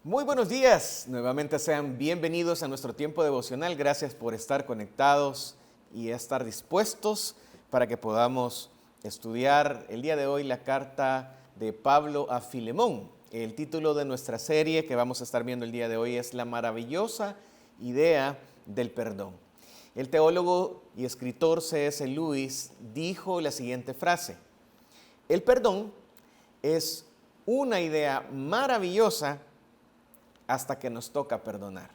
Muy buenos días, nuevamente sean bienvenidos a nuestro tiempo devocional. Gracias por estar conectados y estar dispuestos para que podamos estudiar el día de hoy la carta de Pablo a Filemón. El título de nuestra serie que vamos a estar viendo el día de hoy es La maravillosa idea del perdón. El teólogo y escritor C.S. Lewis dijo la siguiente frase: el perdón es una idea maravillosa hasta que nos toca perdonar.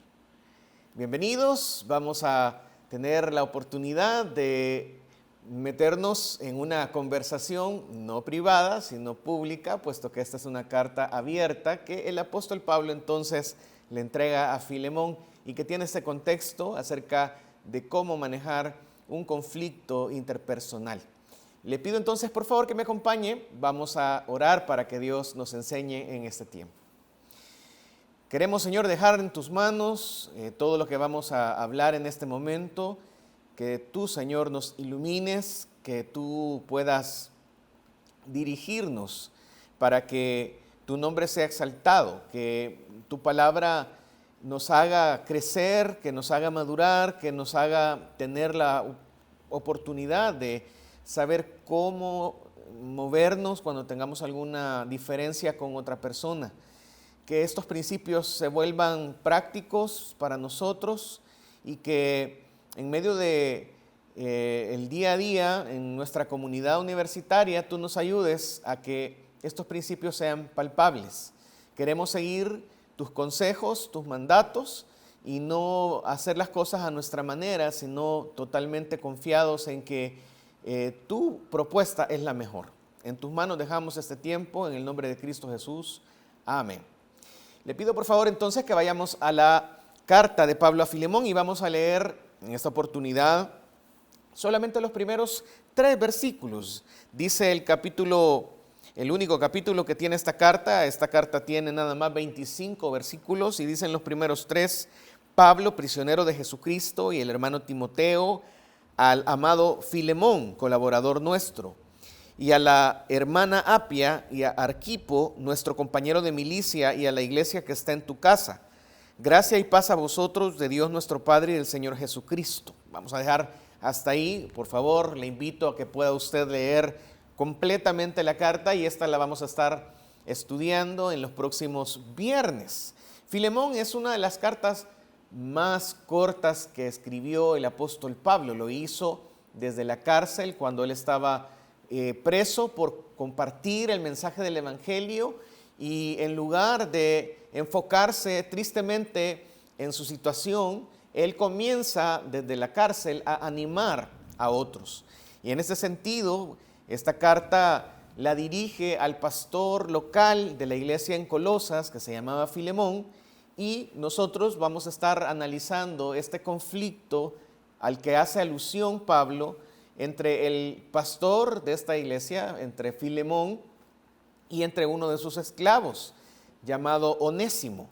Bienvenidos, vamos a tener la oportunidad de meternos en una conversación no privada, sino pública, puesto que esta es una carta abierta que el apóstol Pablo entonces le entrega a Filemón y que tiene este contexto acerca de cómo manejar un conflicto interpersonal. Le pido entonces por favor que me acompañe, vamos a orar para que Dios nos enseñe en este tiempo. Queremos, Señor, dejar en tus manos todo lo que vamos a hablar en este momento, que tú, Señor, nos ilumines, que tú puedas dirigirnos para que tu nombre sea exaltado, que tu palabra nos haga crecer, que nos haga madurar, que nos haga tener la oportunidad de saber cómo movernos cuando tengamos alguna diferencia con otra persona. Que estos principios se vuelvan prácticos para nosotros y que en medio de el día a día en nuestra comunidad universitaria tú nos ayudes a que estos principios sean palpables. Queremos seguir tus consejos, tus mandatos y no hacer las cosas a nuestra manera, sino totalmente confiados en que tu propuesta es la mejor. En tus manos dejamos este tiempo, en el nombre de Cristo Jesús. Amén. Le pido por favor entonces que vayamos a la carta de Pablo a Filemón y vamos a leer en esta oportunidad solamente los primeros 3 versículos. Dice el único capítulo que tiene esta carta tiene nada más 25 versículos y dicen los primeros 3: Pablo, prisionero de Jesucristo, y el hermano Timoteo, al amado Filemón, colaborador nuestro, y a la hermana Apia y a Arquipo, nuestro compañero de milicia, y a la iglesia que está en tu casa. Gracia y paz a vosotros de Dios nuestro Padre y del Señor Jesucristo. Vamos a dejar hasta ahí. Por favor, le invito a que pueda usted leer completamente la carta y esta la vamos a estar estudiando en los próximos viernes. Filemón es una de las cartas más cortas que escribió el apóstol Pablo. Lo hizo desde la cárcel cuando él estaba preso por compartir el mensaje del evangelio, y en lugar de enfocarse tristemente en su situación, él comienza desde la cárcel a animar a otros. Y en ese sentido, esta carta la dirige al pastor local de la iglesia en Colosas, que se llamaba Filemón, y nosotros vamos a estar analizando este conflicto al que hace alusión Pablo entre el pastor de esta iglesia, entre Filemón y entre uno de sus esclavos, llamado Onésimo.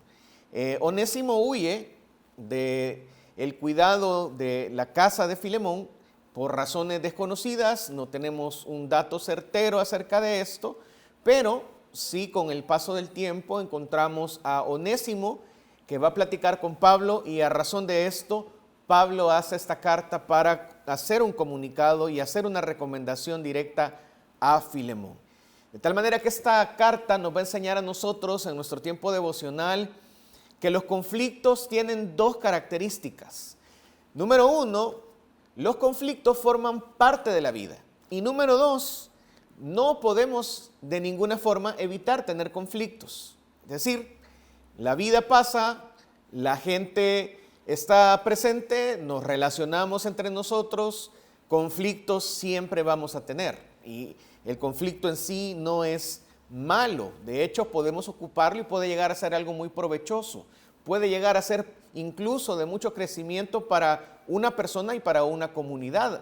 Onésimo huye del cuidado de la casa de Filemón por razones desconocidas. No tenemos un dato certero acerca de esto, pero sí, con el paso del tiempo encontramos a Onésimo que va a platicar con Pablo, y a razón de esto Pablo hace esta carta para hacer un comunicado y hacer una recomendación directa a Filemón. De tal manera que esta carta nos va a enseñar a nosotros en nuestro tiempo devocional que los conflictos tienen 2 características. Número 1, los conflictos forman parte de la vida. Y número 2, no podemos de ninguna forma evitar tener conflictos. Es decir, la vida pasa, la gente está presente, nos relacionamos entre nosotros, conflictos siempre vamos a tener. Y el conflicto en sí no es malo, de hecho podemos ocuparlo y puede llegar a ser algo muy provechoso, puede llegar a ser incluso de mucho crecimiento para una persona y para una comunidad.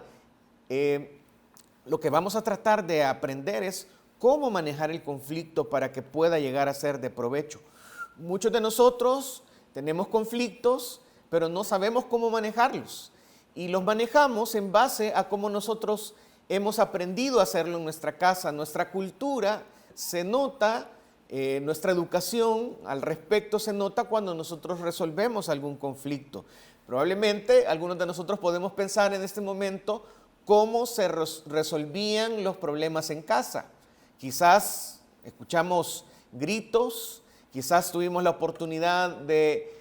Lo que vamos a tratar de aprender es cómo manejar el conflicto para que pueda llegar a ser de provecho. Muchos de nosotros tenemos conflictos, pero no sabemos cómo manejarlos. Y los manejamos en base a cómo nosotros hemos aprendido a hacerlo en nuestra casa. Nuestra cultura se nota nuestra educación al respecto se nota cuando nosotros resolvemos algún conflicto. Probablemente algunos de nosotros podemos pensar en este momento cómo se resolvían los problemas en casa. Quizás escuchamos gritos, quizás tuvimos la oportunidad de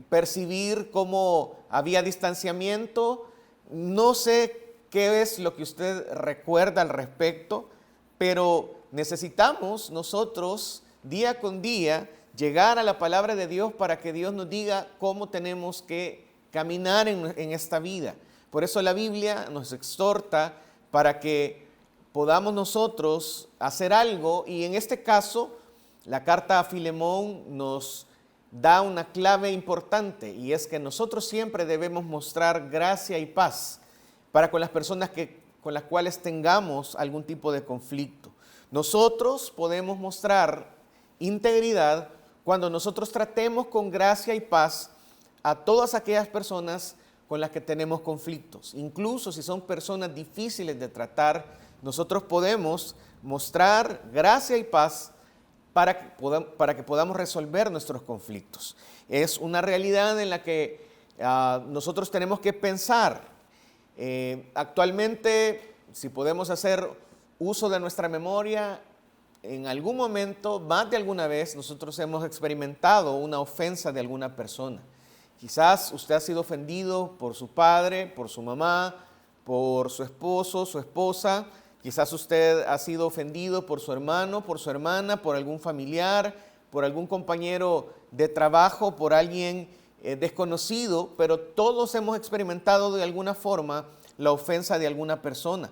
percibir cómo había distanciamiento. No sé qué es lo que usted recuerda al respecto, pero necesitamos nosotros día con día llegar a la palabra de Dios para que Dios nos diga cómo tenemos que caminar en esta vida. Por eso la Biblia nos exhorta para que podamos nosotros hacer algo, y en este caso la carta a Filemón nos da una clave importante, y es que nosotros siempre debemos mostrar gracia y paz para con las personas con las cuales tengamos algún tipo de conflicto. Nosotros podemos mostrar integridad cuando nosotros tratemos con gracia y paz a todas aquellas personas con las que tenemos conflictos. Incluso si son personas difíciles de tratar, nosotros podemos mostrar gracia y paz para que podamos resolver nuestros conflictos. Es una realidad en la que nosotros tenemos que pensar. Actualmente, si podemos hacer uso de nuestra memoria, en algún momento, más de alguna vez, nosotros hemos experimentado una ofensa de alguna persona. Quizás usted ha sido ofendido por su padre, por su mamá, por su esposo, su esposa. Quizás usted ha sido ofendido por su hermano, por su hermana, por algún familiar, por algún compañero de trabajo, por alguien desconocido, pero todos hemos experimentado de alguna forma la ofensa de alguna persona.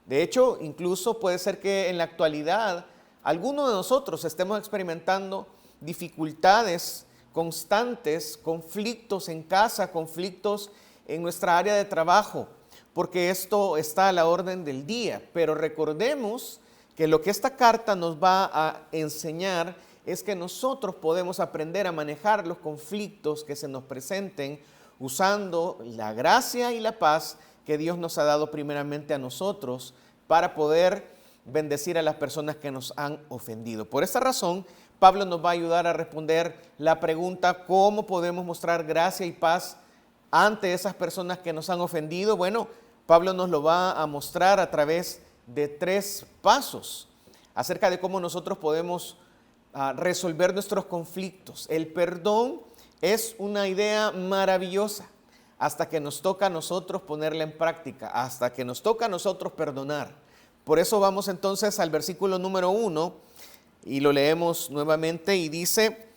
De hecho, incluso puede ser que en la actualidad algunos de nosotros estemos experimentando dificultades constantes, conflictos en casa, conflictos en nuestra área de trabajo, porque esto está a la orden del día. Pero recordemos que lo que esta carta nos va a enseñar es que nosotros podemos aprender a manejar los conflictos que se nos presenten usando la gracia y la paz que Dios nos ha dado primeramente a nosotros para poder bendecir a las personas que nos han ofendido. Por esta razón, Pablo nos va a ayudar a responder la pregunta: ¿cómo podemos mostrar gracia y paz ante esas personas que nos han ofendido? Bueno, Pablo nos lo va a mostrar a través de 3 pasos acerca de cómo nosotros podemos resolver nuestros conflictos. El perdón es una idea maravillosa hasta que nos toca a nosotros ponerla en práctica, hasta que nos toca a nosotros perdonar. Por eso vamos entonces al versículo número 1 y lo leemos nuevamente, y dice: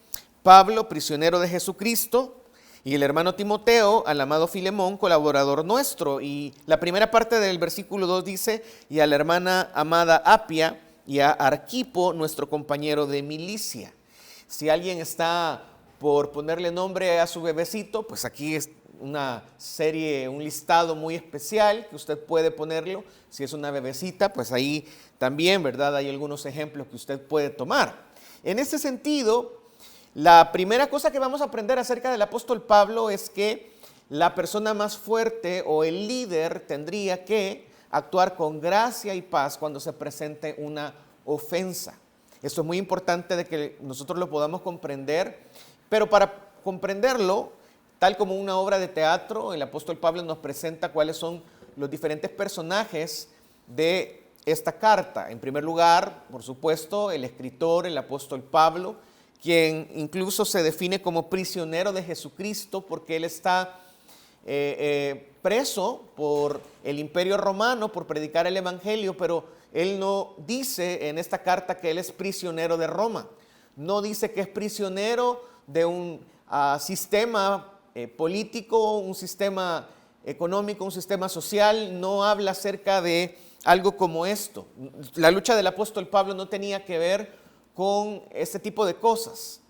Pablo, prisionero de Jesucristo, y el hermano Timoteo, al amado Filemón, colaborador nuestro. Y la primera parte del versículo 2 dice: y a la hermana amada Apia, y a Arquipo, nuestro compañero de milicia. Si alguien está por ponerle nombre a su bebecito, pues aquí es una serie, un listado muy especial que usted puede ponerlo. Si es una bebecita, pues ahí también, ¿verdad? Hay algunos ejemplos que usted puede tomar. En este sentido, la primera cosa que vamos a aprender acerca del apóstol Pablo es que la persona más fuerte o el líder tendría que actuar con gracia y paz cuando se presente una ofensa. Esto es muy importante de que nosotros lo podamos comprender, pero para comprenderlo, tal como una obra de teatro, el apóstol Pablo nos presenta cuáles son los diferentes personajes de esta carta. En primer lugar, por supuesto, el escritor, el apóstol Pablo, quien incluso se define como prisionero de Jesucristo porque él está preso por el Imperio Romano por predicar el Evangelio, pero él no dice en esta carta que él es prisionero de Roma. No dice que es prisionero de un sistema político, un sistema económico, un sistema social. No habla acerca de algo como esto. La lucha del apóstol Pablo no tenía que ver con este tipo de cosas.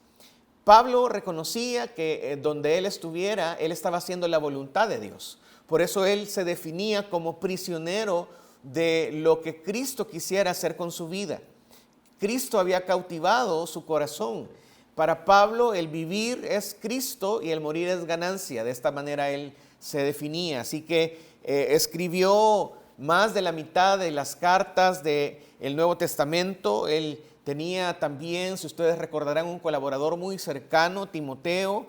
Pablo reconocía que donde él estuviera, él estaba haciendo la voluntad de Dios. Por eso él se definía como prisionero de lo que Cristo quisiera hacer con su vida. Cristo había cautivado su corazón. Para Pablo, el vivir es Cristo y el morir es ganancia. De esta manera él se definía. Así que escribió más de la mitad de las cartas del Nuevo Testamento. Él tenía también, si ustedes recordarán, un colaborador muy cercano, Timoteo,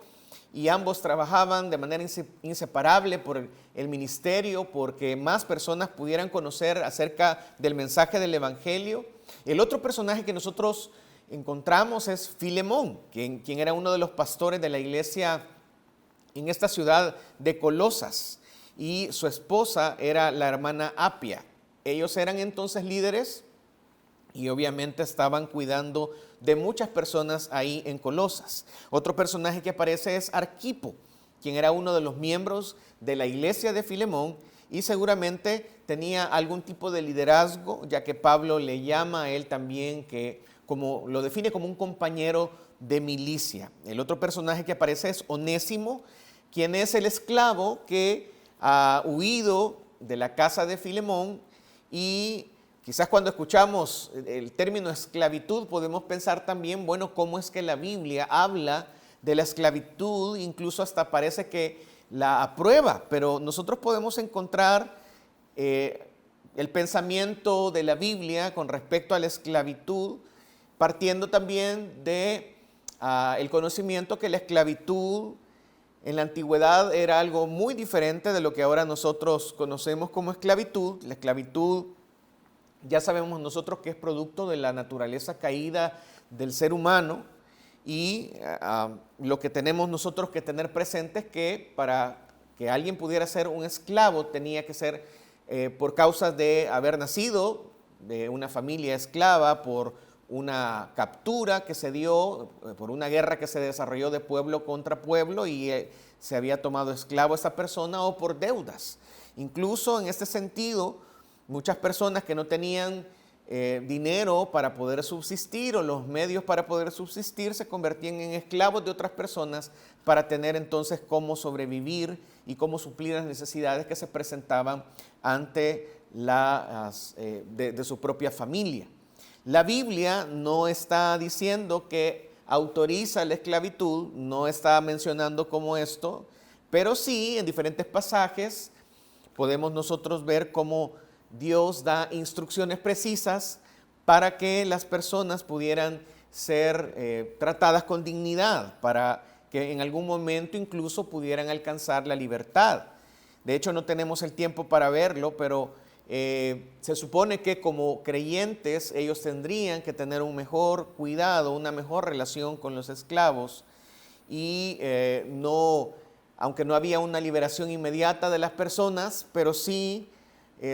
y ambos trabajaban de manera inseparable por el ministerio, porque más personas pudieran conocer acerca del mensaje del Evangelio. El otro personaje que nosotros encontramos es Filemón, quien era uno de los pastores de la iglesia en esta ciudad de Colosas, y su esposa era la hermana Apia. Ellos eran entonces líderes y obviamente estaban cuidando de muchas personas ahí en Colosas. Otro personaje que aparece es Arquipo, quien era uno de los miembros de la iglesia de Filemón y seguramente tenía algún tipo de liderazgo, ya que Pablo le llama a él también, que como lo define como un compañero de milicia. El otro personaje que aparece es Onésimo, quien es el esclavo que ha huido de la casa de Filemón, y quizás cuando escuchamos el término esclavitud podemos pensar también, bueno, cómo es que la Biblia habla de la esclavitud, incluso hasta parece que la aprueba, pero nosotros podemos encontrar el pensamiento de la Biblia con respecto a la esclavitud, partiendo también de el conocimiento que la esclavitud en la antigüedad era algo muy diferente de lo que ahora nosotros conocemos como esclavitud. La esclavitud, ya sabemos nosotros que es producto de la naturaleza caída del ser humano, y lo que tenemos nosotros que tener presente es que para que alguien pudiera ser un esclavo tenía que ser por causa de haber nacido de una familia esclava, por una captura que se dio, por una guerra que se desarrolló de pueblo contra pueblo y se había tomado esclavo a esa persona, o por deudas. Incluso en este sentido, muchas personas que no tenían dinero para poder subsistir o los medios para poder subsistir se convertían en esclavos de otras personas para tener entonces cómo sobrevivir y cómo suplir las necesidades que se presentaban ante de su propia familia. La Biblia no está diciendo que autoriza la esclavitud, no está mencionando como esto, pero sí en diferentes pasajes podemos nosotros ver cómo Dios da instrucciones precisas para que las personas pudieran ser tratadas con dignidad, para que en algún momento incluso pudieran alcanzar la libertad. De hecho, no tenemos el tiempo para verlo, pero se supone que como creyentes ellos tendrían que tener un mejor cuidado, una mejor relación con los esclavos, y aunque no había una liberación inmediata de las personas, pero sí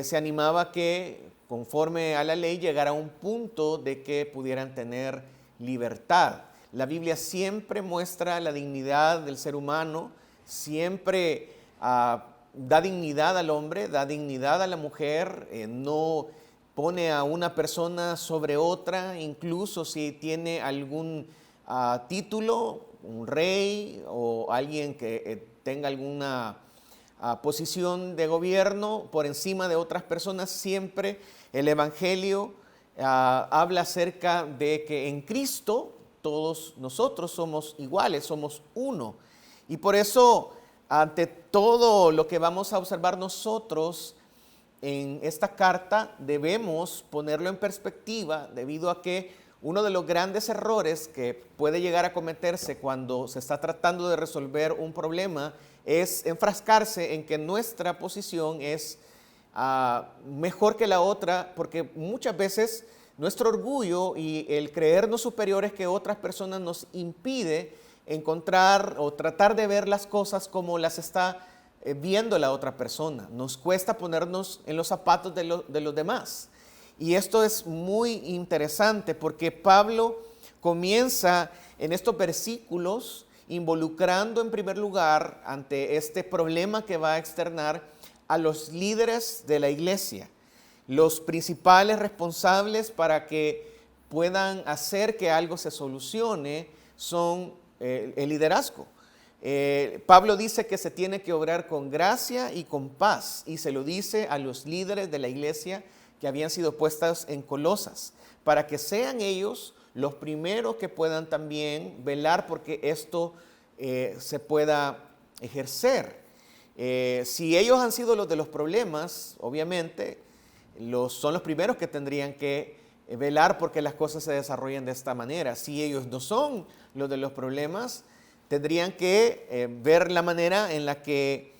se animaba que conforme a la ley llegara a un punto de que pudieran tener libertad. La Biblia siempre muestra la dignidad del ser humano, siempre da dignidad al hombre, da dignidad a la mujer, no pone a una persona sobre otra, incluso si tiene algún título, un rey o alguien que tenga alguna posición de gobierno por encima de otras personas. Siempre el Evangelio habla acerca de que en Cristo todos nosotros somos iguales, somos uno. Y por eso, ante todo lo que vamos a observar nosotros en esta carta, debemos ponerlo en perspectiva, debido a que uno de los grandes errores que puede llegar a cometerse cuando se está tratando de resolver un problema es enfrascarse en que nuestra posición es mejor que la otra, porque muchas veces nuestro orgullo y el creernos superiores que otras personas nos impide encontrar o tratar de ver las cosas como las está viendo la otra persona. Nos cuesta ponernos en los zapatos de los demás. Y esto es muy interesante porque Pablo comienza en estos versículos involucrando en primer lugar ante este problema que va a externar a los líderes de la iglesia, los principales responsables para que puedan hacer que algo se solucione son el liderazgo. Pablo dice que se tiene que obrar con gracia y con paz, y se lo dice a los líderes de la iglesia que habían sido puestas en Colosas, para que sean ellos los primeros que puedan también velar porque esto se pueda ejercer. Si ellos han sido los de los problemas, obviamente son los primeros que tendrían que velar porque las cosas se desarrollen de esta manera. Si ellos no son los de los problemas, tendrían que ver la manera en la que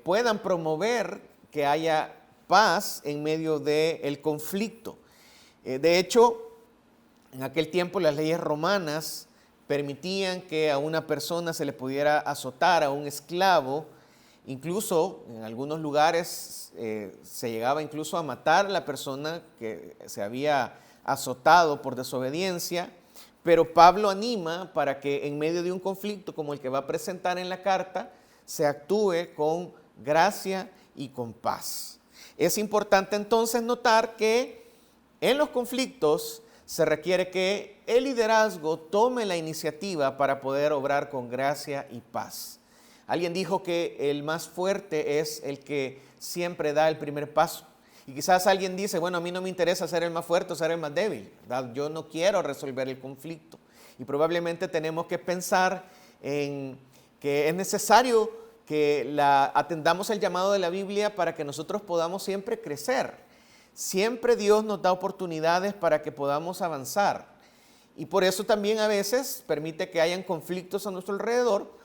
puedan promover que haya paz en medio del conflicto. De hecho, en aquel tiempo las leyes romanas permitían que a una persona se le pudiera azotar, a un esclavo. Incluso en algunos lugares se llegaba incluso a matar a la persona que se había azotado por desobediencia, pero Pablo anima para que en medio de un conflicto como el que va a presentar en la carta, se actúe con gracia y con paz. Es importante entonces notar que en los conflictos se requiere que el liderazgo tome la iniciativa para poder obrar con gracia y paz. Alguien dijo que el más fuerte es el que siempre da el primer paso. Y quizás alguien dice, bueno, a mí no me interesa ser el más fuerte o ser el más débil, ¿verdad? Yo no quiero resolver el conflicto. Y probablemente tenemos que pensar en que es necesario que atendamos el llamado de la Biblia para que nosotros podamos siempre crecer. Siempre Dios nos da oportunidades para que podamos avanzar. Y por eso también a veces permite que hayan conflictos a nuestro alrededor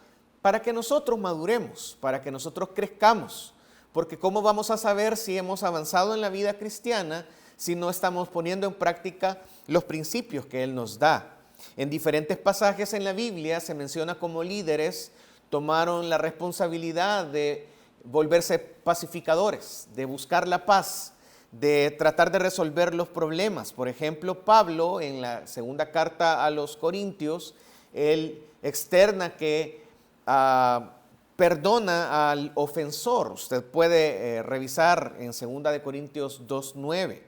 para que nosotros maduremos, para que nosotros crezcamos. Porque ¿cómo vamos a saber si hemos avanzado en la vida cristiana si no estamos poniendo en práctica los principios que Él nos da? En diferentes pasajes en la Biblia se menciona cómo líderes tomaron la responsabilidad de volverse pacificadores, de buscar la paz, de tratar de resolver los problemas. Por ejemplo, Pablo en la segunda carta a los Corintios, él externa que perdona al ofensor. Usted puede revisar en 2 Corintios 2:9.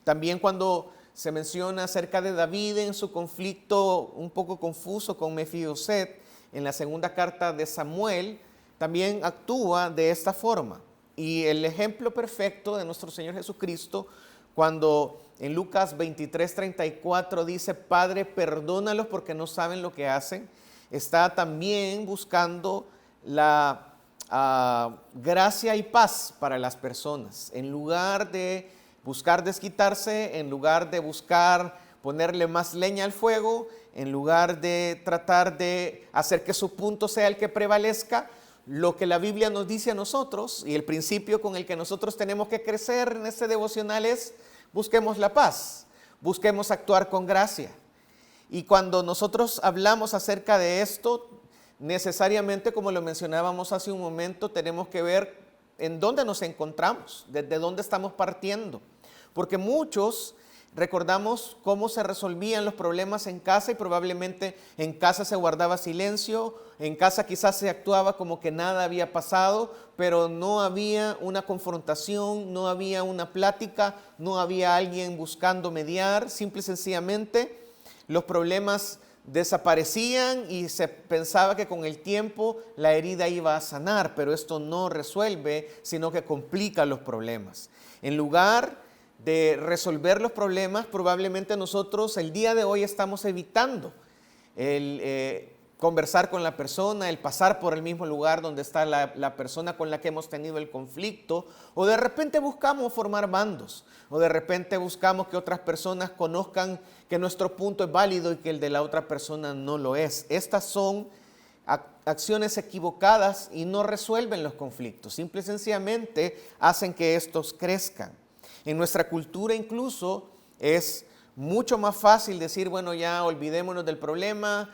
También cuando se menciona acerca de David en su conflicto un poco confuso con Mefiboset, en la segunda carta de Samuel, también actúa de esta forma. Y el ejemplo perfecto de nuestro Señor Jesucristo, cuando en Lucas 23:34 dice, Padre, perdónalos porque no saben lo que hacen, está también buscando la gracia y paz para las personas. En lugar de buscar desquitarse, en lugar de buscar ponerle más leña al fuego, en lugar de tratar de hacer que su punto sea el que prevalezca, lo que la Biblia nos dice a nosotros y el principio con el que nosotros tenemos que crecer en este devocional es busquemos la paz, busquemos actuar con gracia. Y cuando nosotros hablamos acerca de esto, necesariamente, como lo mencionábamos hace un momento, tenemos que ver en dónde nos encontramos, desde dónde estamos partiendo. Porque muchos recordamos cómo se resolvían los problemas en casa y probablemente en casa se guardaba silencio, en casa quizás se actuaba como que nada había pasado, pero no había una confrontación, no había una plática, no había alguien buscando mediar, simple y sencillamente los problemas desaparecían y se pensaba que con el tiempo la herida iba a sanar, pero esto no resuelve, sino que complica los problemas. En lugar de resolver los problemas, probablemente nosotros el día de hoy estamos evitando el conversar con la persona, el pasar por el mismo lugar donde está la persona con la que hemos tenido el conflicto, o de repente buscamos formar bandos, o de repente buscamos que otras personas conozcan que nuestro punto es válido y que el de la otra persona no lo es. Estas son acciones equivocadas y no resuelven los conflictos, simple y sencillamente hacen que estos crezcan. En nuestra cultura incluso es mucho más fácil decir, bueno, ya olvidémonos del problema,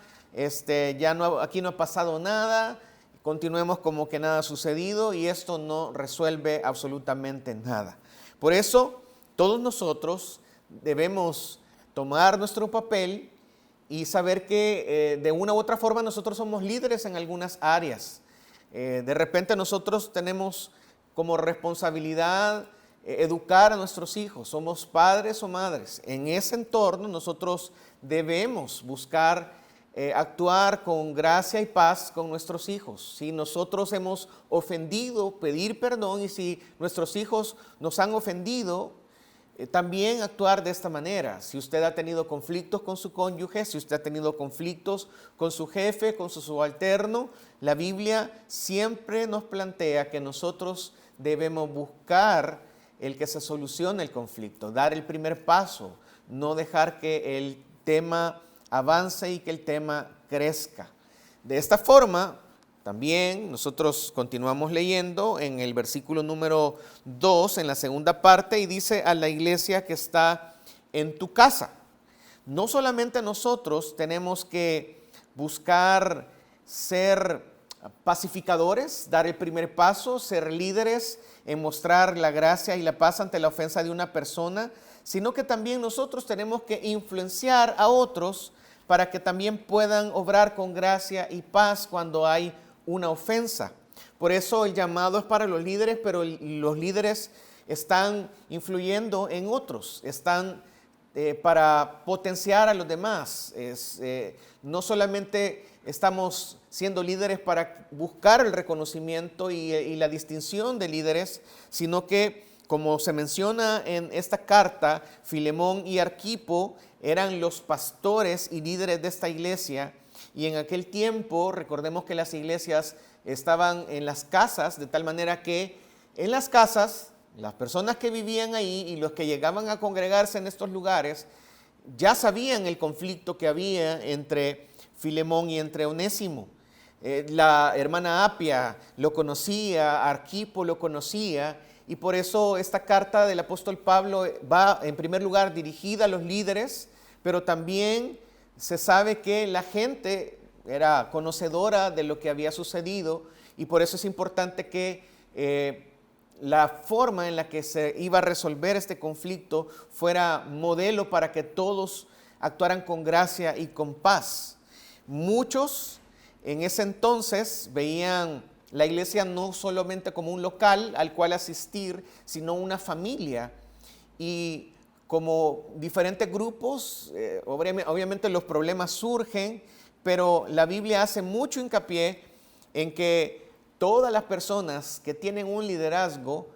ya no, aquí no ha pasado nada, continuemos como que nada ha sucedido y esto no resuelve absolutamente nada. Por eso todos nosotros debemos tomar nuestro papel y saber que de una u otra forma nosotros somos líderes en algunas áreas. De repente nosotros tenemos como responsabilidad educar a nuestros hijos, somos padres o madres. En ese entorno nosotros debemos buscar actuar con gracia y paz con nuestros hijos. Si nosotros hemos ofendido, pedir perdón, y si nuestros hijos nos han ofendido, también actuar de esta manera. Si usted ha tenido conflictos con su cónyuge, si usted ha tenido conflictos con su jefe, con su subalterno, la Biblia siempre nos plantea que nosotros debemos buscar el que se solucione el conflicto, dar el primer paso, no dejar que el tema avance y que el tema crezca. De esta forma, también nosotros continuamos leyendo en el versículo número 2, en la segunda parte, y dice a la iglesia que está en tu casa. No solamente nosotros tenemos que buscar ser pacificadores, dar el primer paso, ser líderes en mostrar la gracia y la paz ante la ofensa de una persona, sino que también nosotros tenemos que influenciar a otros para que también puedan obrar con gracia y paz cuando hay una ofensa. Por eso el llamado es para los líderes, pero los líderes están influyendo en otros, están para potenciar a los demás. No solamente estamos siendo líderes para buscar el reconocimiento y la distinción de líderes, sino que, como se menciona en esta carta, Filemón y Arquipo eran los pastores y líderes de esta iglesia, y en aquel tiempo, recordemos que las iglesias estaban en las casas, de tal manera que en las casas, las personas que vivían ahí y los que llegaban a congregarse en estos lugares, ya sabían el conflicto que había entre Filemón y entre Onésimo. La hermana Apia lo conocía, Arquipo lo conocía, y por eso esta carta del apóstol Pablo va en primer lugar dirigida a los líderes, pero también se sabe que la gente era conocedora de lo que había sucedido, y por eso es importante que la forma en la que se iba a resolver este conflicto fuera modelo para que todos actuaran con gracia y con paz. Muchos en ese entonces veían la iglesia no solamente como un local al cual asistir, sino una familia. Y como diferentes grupos, obviamente los problemas surgen, pero la Biblia hace mucho hincapié en que todas las personas que tienen un liderazgo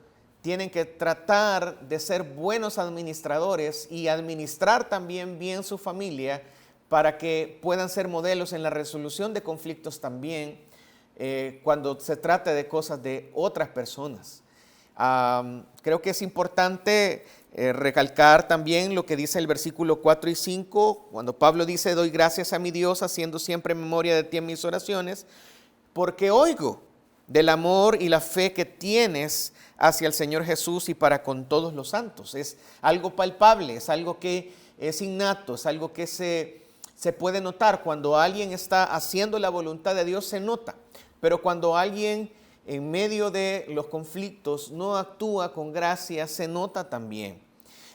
tienen que tratar de ser buenos administradores y administrar también bien su familia para que puedan ser modelos en la resolución de conflictos también cuando se trate de cosas de otras personas. Creo que es importante recalcar también lo que dice el versículo 4 y 5, cuando Pablo dice: doy gracias a mi Dios haciendo siempre memoria de ti en mis oraciones, porque oigo del amor y la fe que tienes hacia el Señor Jesús y para con todos los santos. Es algo palpable, es algo que es innato, es algo que se puede notar. Cuando alguien está haciendo la voluntad de Dios, se nota. Pero cuando alguien en medio de los conflictos no actúa con gracia, se nota también.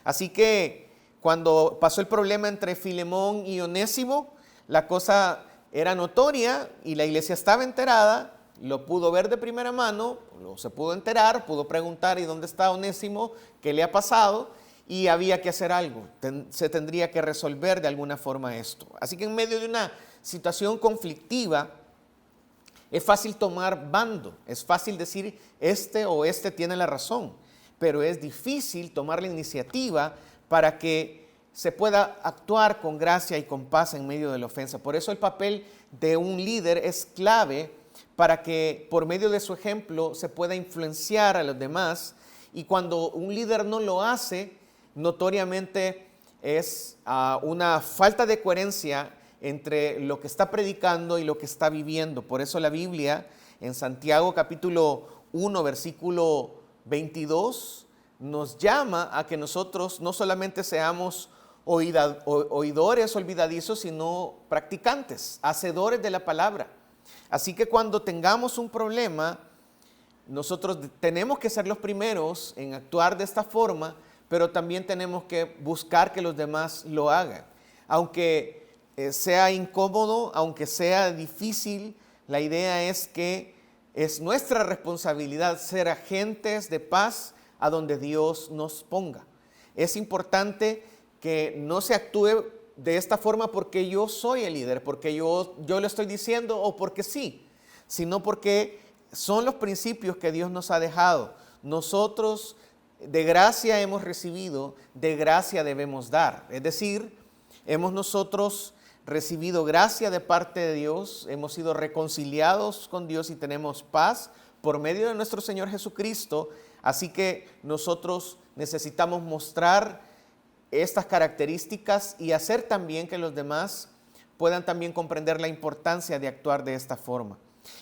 Así que cuando pasó el problema entre Filemón y Onésimo, la cosa era notoria y la iglesia estaba enterada. Lo pudo ver de primera mano, se pudo enterar, pudo preguntar: ¿y dónde está Onésimo? ¿Qué le ha pasado? Y había que hacer algo, se tendría que resolver de alguna forma esto. Así que en medio de una situación conflictiva, es fácil tomar bando, es fácil decir este o este tiene la razón, pero es difícil tomar la iniciativa para que se pueda actuar con gracia y con paz en medio de la ofensa. Por eso el papel de un líder es clave, para que por medio de su ejemplo se pueda influenciar a los demás, y cuando un líder no lo hace, notoriamente es una falta de coherencia entre lo que está predicando y lo que está viviendo. Por eso la Biblia en Santiago capítulo 1 versículo 22 nos llama a que nosotros no solamente seamos oidores olvidadizos, sino practicantes, hacedores de la palabra. Así que cuando tengamos un problema, nosotros tenemos que ser los primeros en actuar de esta forma, pero también tenemos que buscar que los demás lo hagan. Aunque sea incómodo, aunque sea difícil, la idea es que es nuestra responsabilidad ser agentes de paz a donde Dios nos ponga. Es importante que no se actúe de esta forma porque yo soy el líder, porque yo lo estoy diciendo o porque sí, sino porque son los principios que Dios nos ha dejado. Nosotros de gracia hemos recibido, de gracia debemos dar. Es decir, hemos nosotros recibido gracia de parte de Dios, hemos sido reconciliados con Dios y tenemos paz por medio de nuestro Señor Jesucristo. Así que nosotros necesitamos mostrar estas características y hacer también que los demás puedan también comprender la importancia de actuar de esta forma.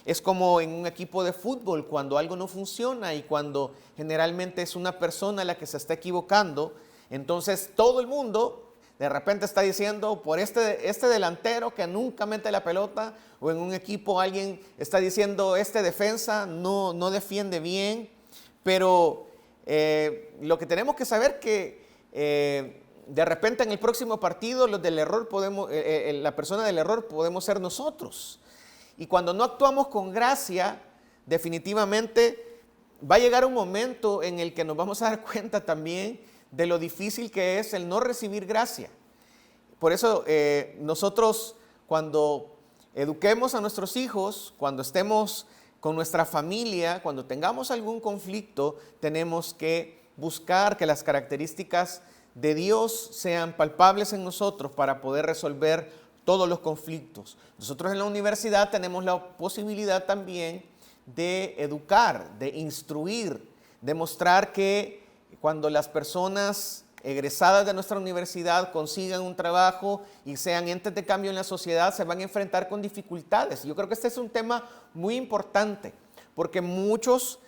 Es como en un equipo de fútbol, cuando algo no funciona y cuando generalmente es una persona la que se está equivocando, entonces todo el mundo de repente está diciendo por este delantero que nunca mete la pelota, o en un equipo alguien está diciendo este defensa no defiende bien, pero lo que tenemos que saber que de repente en el próximo partido los del error la persona del error podemos ser nosotros. Y cuando no actuamos con gracia, definitivamente va a llegar un momento en el que nos vamos a dar cuenta también de lo difícil que es el no recibir gracia. Por eso nosotros cuando eduquemos a nuestros hijos, cuando estemos con nuestra familia, cuando tengamos algún conflicto, tenemos que buscar que las características de Dios sean palpables en nosotros para poder resolver todos los conflictos. Nosotros en la universidad tenemos la posibilidad también de educar, de instruir, de mostrar que cuando las personas egresadas de nuestra universidad consigan un trabajo y sean entes de cambio en la sociedad, se van a enfrentar con dificultades. Yo creo que este es un tema muy importante, porque muchos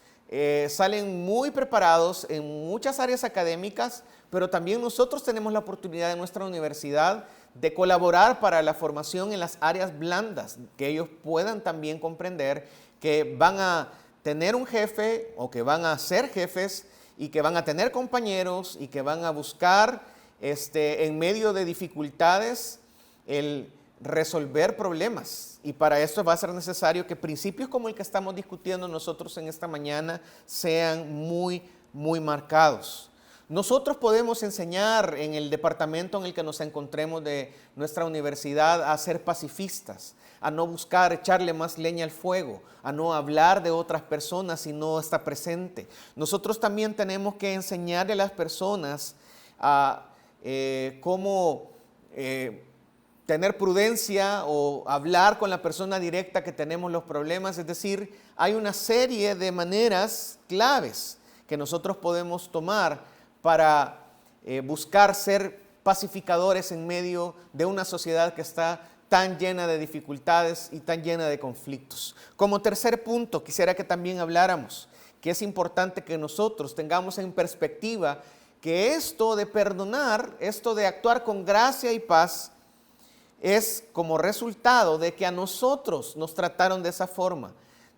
salen muy preparados en muchas áreas académicas, pero también nosotros tenemos la oportunidad en nuestra universidad de colaborar para la formación en las áreas blandas, que ellos puedan también comprender que van a tener un jefe o que van a ser jefes y que van a tener compañeros y que van a buscar en medio de dificultades el resolver problemas. Y para esto va a ser necesario que principios como el que estamos discutiendo nosotros en esta mañana sean muy, muy marcados. Nosotros podemos enseñar en el departamento en el que nos encontremos de nuestra universidad a ser pacifistas, a no buscar echarle más leña al fuego, a no hablar de otras personas si no está presente. Nosotros también tenemos que enseñarle a las personas a cómo tener prudencia o hablar con la persona directa que tenemos los problemas. Es decir, hay una serie de maneras claves que nosotros podemos tomar para buscar ser pacificadores en medio de una sociedad que está tan llena de dificultades y tan llena de conflictos. Como tercer punto, quisiera que también habláramos que es importante que nosotros tengamos en perspectiva que esto de perdonar, esto de actuar con gracia y paz, es como resultado de que a nosotros nos trataron de esa forma.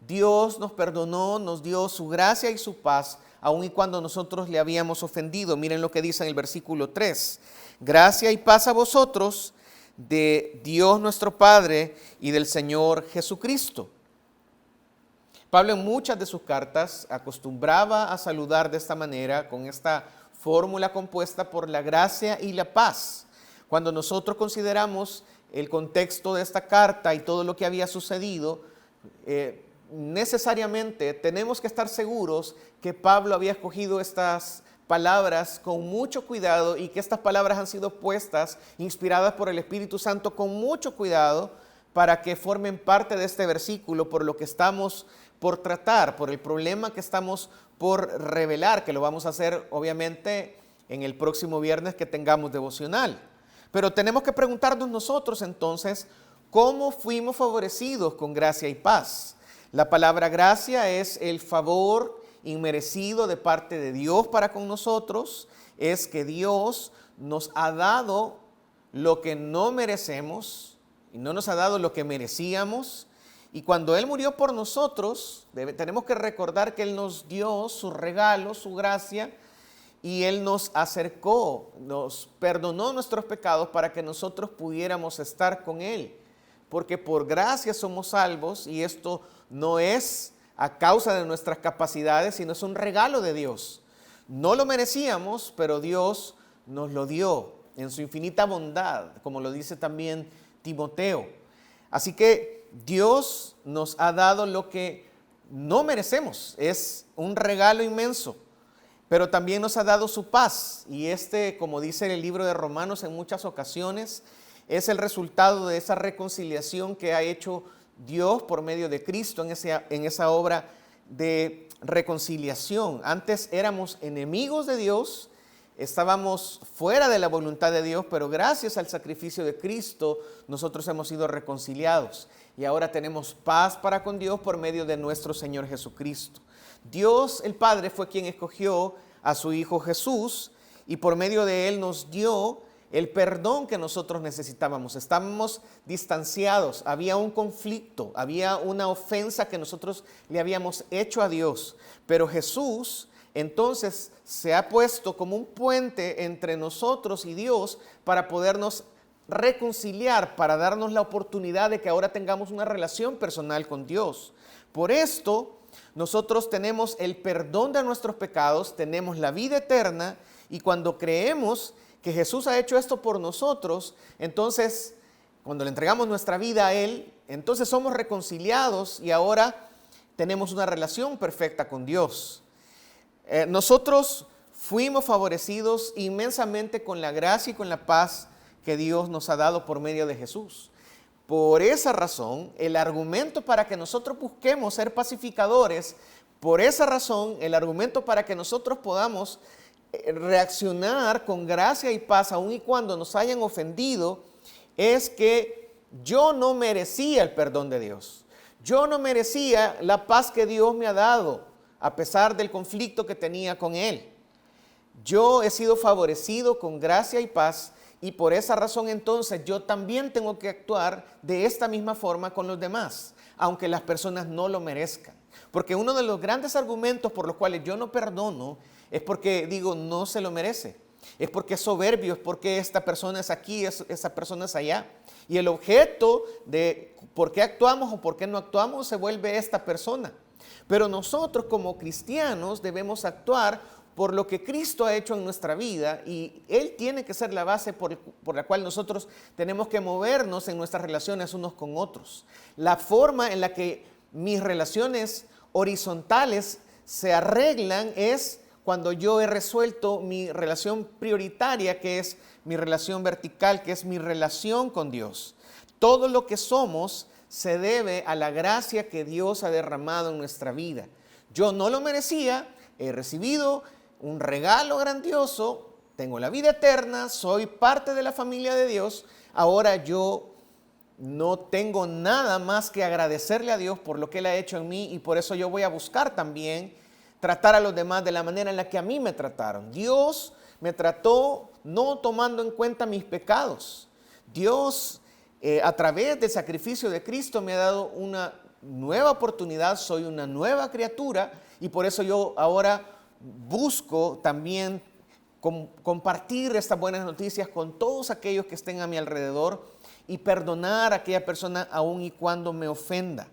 Dios nos perdonó, nos dio su gracia y su paz, aun y cuando nosotros le habíamos ofendido. Miren lo que dice en el versículo 3. Gracia y paz a vosotros de Dios nuestro Padre y del Señor Jesucristo. Pablo en muchas de sus cartas acostumbraba a saludar de esta manera, con esta fórmula compuesta por la gracia y la paz. Cuando nosotros consideramos el contexto de esta carta y todo lo que había sucedido, necesariamente tenemos que estar seguros que Pablo había escogido estas palabras con mucho cuidado y que estas palabras han sido puestas, inspiradas por el Espíritu Santo con mucho cuidado para que formen parte de este versículo por lo que estamos por tratar, por el problema que estamos por revelar, que lo vamos a hacer obviamente en el próximo viernes que tengamos devocional. Pero tenemos que preguntarnos nosotros entonces, ¿cómo fuimos favorecidos con gracia y paz? La palabra gracia es el favor inmerecido de parte de Dios para con nosotros, es que Dios nos ha dado lo que no merecemos y no nos ha dado lo que merecíamos. Y cuando Él murió por nosotros, tenemos que recordar que Él nos dio su regalo, su gracia, y Él nos acercó, nos perdonó nuestros pecados para que nosotros pudiéramos estar con Él. Porque por gracia somos salvos, y esto no es a causa de nuestras capacidades, sino es un regalo de Dios. No lo merecíamos, pero Dios nos lo dio en su infinita bondad, como lo dice también Timoteo. Así que Dios nos ha dado lo que no merecemos, es un regalo inmenso, pero también nos ha dado su paz. Y como dice el libro de Romanos en muchas ocasiones, es el resultado de esa reconciliación que ha hecho Dios por medio de Cristo en esa obra de reconciliación. Antes éramos enemigos de Dios, estábamos fuera de la voluntad de Dios, pero gracias al sacrificio de Cristo nosotros hemos sido reconciliados y ahora tenemos paz para con Dios por medio de nuestro Señor Jesucristo. Dios el Padre fue quien escogió a su Hijo Jesús y por medio de Él nos dio el perdón que nosotros necesitábamos. Estábamos distanciados, había un conflicto, había una ofensa que nosotros le habíamos hecho a Dios, pero Jesús entonces se ha puesto como un puente entre nosotros y Dios para podernos reconciliar, para darnos la oportunidad de que ahora tengamos una relación personal con Dios. Por esto, nosotros tenemos el perdón de nuestros pecados, tenemos la vida eterna y cuando creemos que Jesús ha hecho esto por nosotros, entonces cuando le entregamos nuestra vida a Él, entonces somos reconciliados y ahora tenemos una relación perfecta con Dios. Nosotros fuimos favorecidos inmensamente con la gracia y con la paz que Dios nos ha dado por medio de Jesús. Por esa razón, el argumento para que nosotros busquemos ser pacificadores, por esa razón, el argumento para que nosotros podamos reaccionar con gracia y paz, aun y cuando nos hayan ofendido, es que yo no merecía el perdón de Dios. Yo no merecía la paz que Dios me ha dado, a pesar del conflicto que tenía con Él. Yo he sido favorecido con gracia y paz y por esa razón entonces yo también tengo que actuar de esta misma forma con los demás, aunque las personas no lo merezcan. Porque uno de los grandes argumentos por los cuales yo no perdono es porque digo, no se lo merece. Es porque es soberbio, es porque esta persona es aquí, esa persona es allá. Y el objeto de por qué actuamos o por qué no actuamos se vuelve esta persona. Pero nosotros como cristianos debemos actuar por lo que Cristo ha hecho en nuestra vida y Él tiene que ser la base por la cual nosotros tenemos que movernos en nuestras relaciones unos con otros. La forma en la que mis relaciones horizontales se arreglan es cuando yo he resuelto mi relación prioritaria, que es mi relación vertical, que es mi relación con Dios. Todo lo que somos se debe a la gracia que Dios ha derramado en nuestra vida. Yo no lo merecía, he recibido un regalo grandioso, tengo la vida eterna, soy parte de la familia de Dios. Ahora yo no tengo nada más que agradecerle a Dios por lo que Él ha hecho en mí y por eso yo voy a buscar también tratar a los demás de la manera en la que a mí me trataron. Dios me trató no tomando en cuenta mis pecados. Dios, a través del sacrificio de Cristo, me ha dado una nueva oportunidad, soy una nueva criatura y por eso yo ahora busco también compartir estas buenas noticias con todos aquellos que estén a mi alrededor y perdonar a aquella persona aun y cuando me ofenda.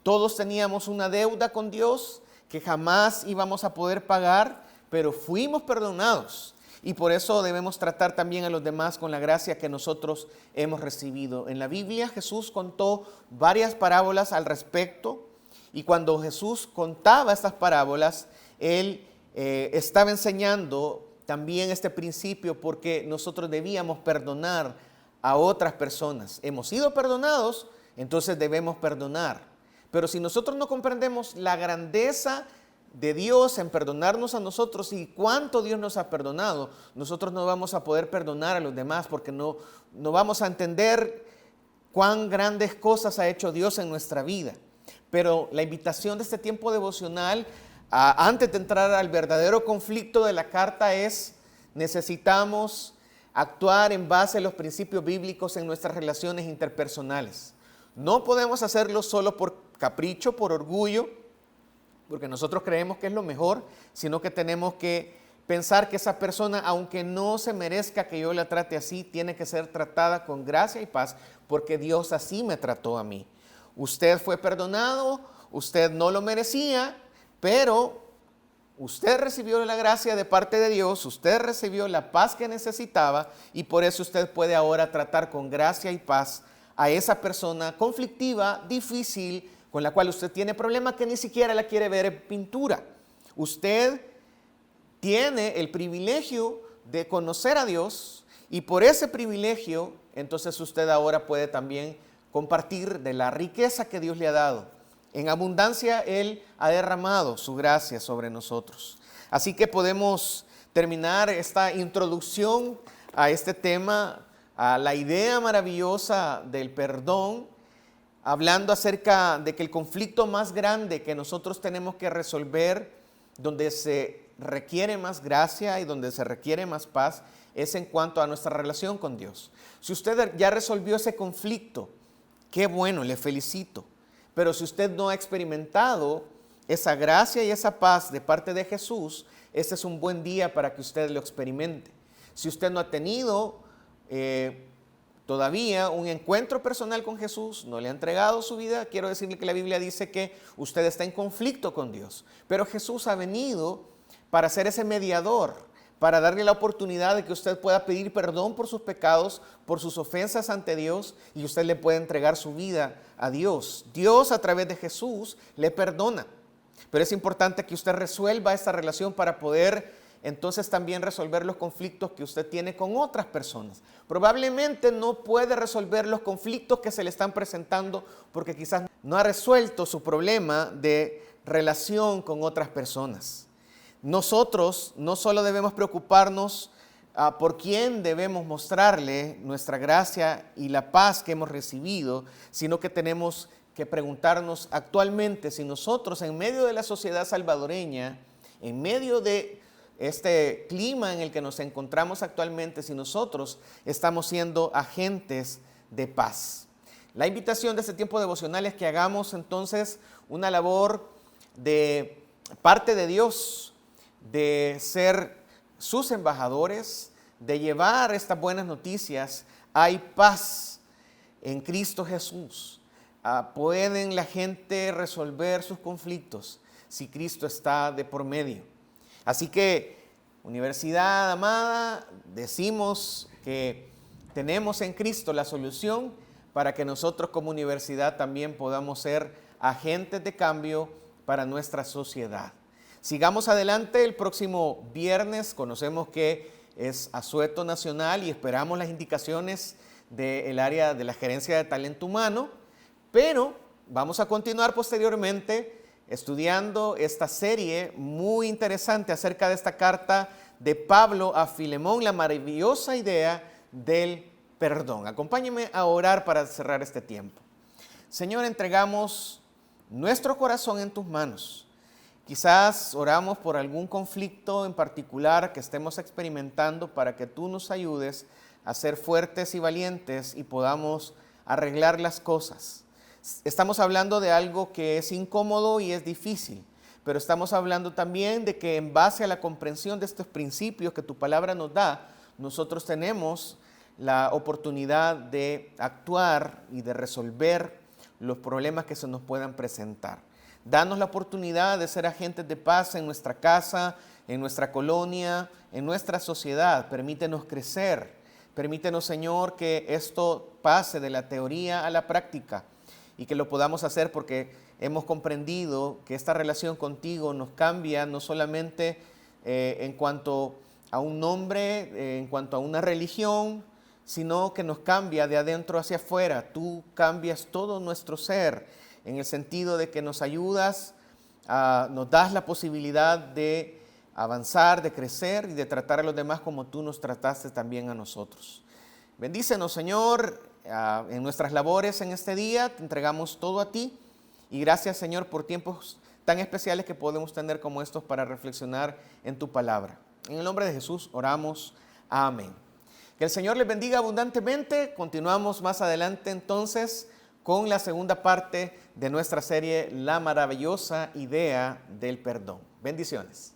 Todos teníamos una deuda con Dios que jamás íbamos a poder pagar, pero fuimos perdonados. Y por eso debemos tratar también a los demás con la gracia que nosotros hemos recibido. En la Biblia Jesús contó varias parábolas al respecto y cuando Jesús contaba estas parábolas, Él estaba enseñando también este principio porque nosotros debíamos perdonar a otras personas. Hemos sido perdonados, entonces debemos perdonar. Pero si nosotros no comprendemos la grandeza de Dios en perdonarnos a nosotros y cuánto Dios nos ha perdonado, nosotros no vamos a poder perdonar a los demás porque no vamos a entender cuán grandes cosas ha hecho Dios en nuestra vida. Pero la invitación de este tiempo devocional, antes de entrar al verdadero conflicto de la carta, es necesitamos actuar en base a los principios bíblicos en nuestras relaciones interpersonales. No podemos hacerlo solo por capricho, por orgullo, porque nosotros creemos que es lo mejor, sino que tenemos que pensar que esa persona, aunque no se merezca que yo la trate así, tiene que ser tratada con gracia y paz, porque Dios así me trató a mí. Usted fue perdonado, usted no lo merecía, pero usted recibió la gracia de parte de Dios, usted recibió la paz que necesitaba y por eso usted puede ahora tratar con gracia y paz a esa persona conflictiva, difícil, con la cual usted tiene problemas que ni siquiera la quiere ver en pintura. Usted tiene el privilegio de conocer a Dios y por ese privilegio, entonces usted ahora puede también compartir de la riqueza que Dios le ha dado. En abundancia Él ha derramado su gracia sobre nosotros. Así que podemos terminar esta introducción a este tema, a la idea maravillosa del perdón, hablando acerca de que el conflicto más grande que nosotros tenemos que resolver, donde se requiere más gracia y donde se requiere más paz, es en cuanto a nuestra relación con Dios. Si usted ya resolvió ese conflicto, qué bueno, le felicito. Pero si usted no ha experimentado esa gracia y esa paz de parte de Jesús, este es un buen día para que usted lo experimente. Si usted no ha tenido todavía un encuentro personal con Jesús, no le ha entregado su vida, quiero decirle que la Biblia dice que usted está en conflicto con Dios. Pero Jesús ha venido para ser ese mediador, para darle la oportunidad de que usted pueda pedir perdón por sus pecados, por sus ofensas ante Dios, y usted le puede entregar su vida a Dios. Dios, a través de Jesús, le perdona. Pero es importante que usted resuelva esta relación para poder entonces también resolver los conflictos que usted tiene con otras personas. Probablemente no puede resolver los conflictos que se le están presentando porque quizás no ha resuelto su problema de relación con otras personas. Nosotros no solo debemos preocuparnos por quién debemos mostrarle nuestra gracia y la paz que hemos recibido, sino que tenemos que preguntarnos actualmente si nosotros en medio de la sociedad salvadoreña, en medio de este clima en el que nos encontramos actualmente, si nosotros estamos siendo agentes de paz. La invitación de este tiempo devocional es que hagamos entonces una labor de parte de Dios, de ser sus embajadores, de llevar estas buenas noticias. Hay paz en Cristo Jesús. Pueden la gente resolver sus conflictos si Cristo está de por medio. Así que, universidad amada, decimos que tenemos en Cristo la solución para que nosotros como universidad también podamos ser agentes de cambio para nuestra sociedad. Sigamos adelante. El próximo viernes conocemos que es asueto nacional y esperamos las indicaciones del área de la gerencia de talento humano, pero vamos a continuar posteriormente estudiando esta serie muy interesante acerca de esta carta de Pablo a Filemón, la maravillosa idea del perdón. Acompáñenme a orar para cerrar este tiempo. Señor, entregamos nuestro corazón en tus manos. Quizás oramos por algún conflicto en particular que estemos experimentando para que tú nos ayudes a ser fuertes y valientes y podamos arreglar las cosas. Estamos hablando de algo que es incómodo y es difícil, pero estamos hablando también de que en base a la comprensión de estos principios que tu palabra nos da, nosotros tenemos la oportunidad de actuar y de resolver los problemas que se nos puedan presentar. Danos la oportunidad de ser agentes de paz en nuestra casa, en nuestra colonia, en nuestra sociedad. Permítenos crecer. Permítenos, Señor, que esto pase de la teoría a la práctica y que lo podamos hacer porque hemos comprendido que esta relación contigo nos cambia no solamente en cuanto a un nombre, en cuanto a una religión, sino que nos cambia de adentro hacia afuera. Tú cambias todo nuestro ser en el sentido de que nos ayudas, nos das la posibilidad de avanzar, de crecer y de tratar a los demás como tú nos trataste también a nosotros. Bendícenos, Señor, en nuestras labores en este día. Te entregamos todo a ti y gracias, Señor, por tiempos tan especiales que podemos tener como estos para reflexionar en tu palabra. En el nombre de Jesús oramos. Amén. Que el Señor les bendiga abundantemente. Continuamos más adelante entonces con la segunda parte de nuestra serie La maravillosa idea del perdón. Bendiciones.